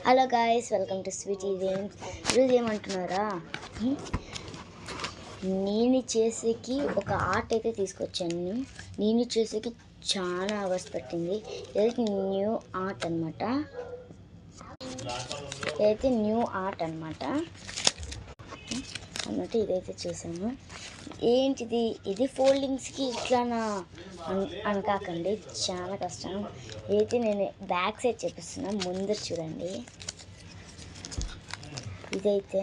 Hello guys, welcome to Sweety Games. ఈరోజు ఏమంటున్నారా, నేను చేసేకి ఒక ఆర్ట్ అయితే తీసుకొచ్చాను. నేను చేసేకి చాలా అవర్స్ పట్టింది. ఇదైతే న్యూ ఆర్ట్ అనమాట. ఇదైతే చేశాను. ఏంటిది, ఇది ఫోల్డింగ్స్కి ఇట్లానా అనకాకండి, చాలా కష్టం. అయితే నేను బ్యాక్ సైడ్ చూపిస్తున్నా, ముందర చూడండి. ఇదైతే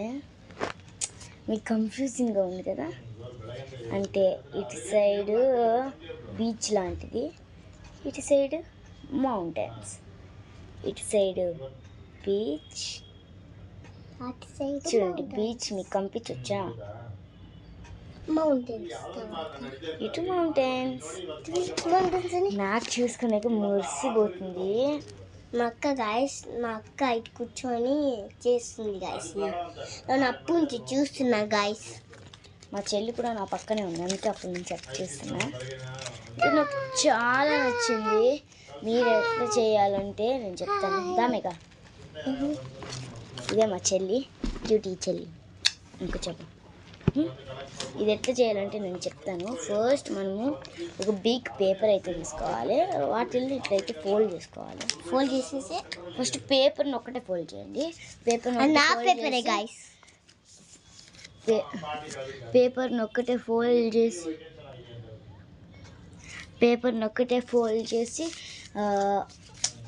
మీకు కన్ఫ్యూజింగ్గా ఉంది కదా, అంటే ఇటు సైడ్ బీచ్ లాంటిది, ఇటు సైడ్ మౌంటైన్స్. ఇటు సైడ్ బీచ్, చూడండి బీచ్ మీకు కనిపించొచ్చా, ఇటు మౌంటైన్స్. నాకు చూసుకునేకి మురిసిపోతుంది. మా అక్క ఇటు కూర్చొని చేస్తుంది గాయస్. నేను అప్పటి నుంచి చూస్తున్నా గాయస్. మా చెల్లి కూడా నా పక్కనే ఉంది, అందుకే అప్పటి నుంచి చూస్తున్నా. ఇది నాకు చాలా నచ్చింది. మీరు ఎట్లా చేయాలంటే నేను చెప్తాను. దామేగా, ఇదే మా చెల్లి, డ్యూటీ చెల్లి. ఇంకో చెప్పు, ఇది ఎట్లా చేయాలంటే నేను చెప్తాను. ఫస్ట్ మనము ఒక బిగ్ పేపర్ అయితే తీసుకోవాలి. వాటిని ఇట్లయితే ఫోల్డ్ చేసుకోవాలి. ఫోల్డ్ చేసేసి ఫస్ట్ పేపర్ని ఒక్కటే ఫోల్డ్ చేయండి. పేపర్ని ఒక్కటే ఫోల్డ్ చేసి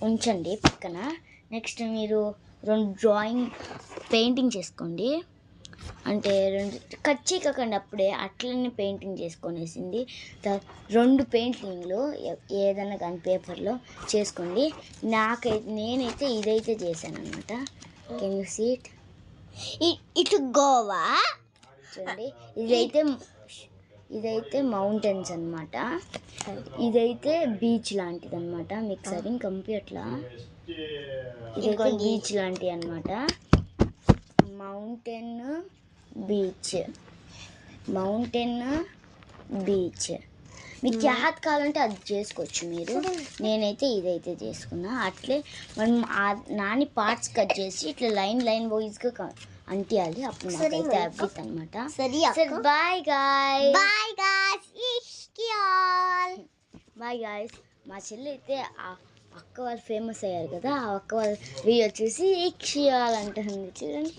ఉంచండి పక్కన. నెక్స్ట్ మీరు 2 పెయింటింగ్ చేసుకోండి. అంటే 2 కట్ చేయకండి, అప్పుడే అట్లనే పెయింటింగ్ చేసుకొనేసింది. 2 పెయింటింగ్లు ఏదైనా కానీ పేపర్లో చేసుకోండి. నేనైతే ఇదైతే చేశాను అనమాట. Can you see it? ఇటు గోవా చూడండి. ఇదైతే మౌంటైన్స్ అనమాట. ఇదైతే బీచ్ లాంటిది అనమాట. మీకు సరిగ్గా కంప్యూటర్లా ఇదైతే బీచ్ లాంటిది అనమాట. మౌంటైన్ బీచ్ మీకు యాద్ కావాలంటే అది చేసుకోవచ్చు మీరు. నేనైతే ఇదైతే చేసుకున్నా. అట్లే మనం నాని పార్ట్స్ కట్ చేసి ఇట్లా లైన్ వైజ్గా అంటియాలి. అప్పుడు నాకైతే అవ్విత్ అనమాట. Bye guys. మా చెల్లి అయితే అక్క వాళ్ళు ఫేమస్ అయ్యారు కదా, ఆ అక్క వాళ్ళ వీడియో చూసి ఇక్షియాలంటుంది చూడండి.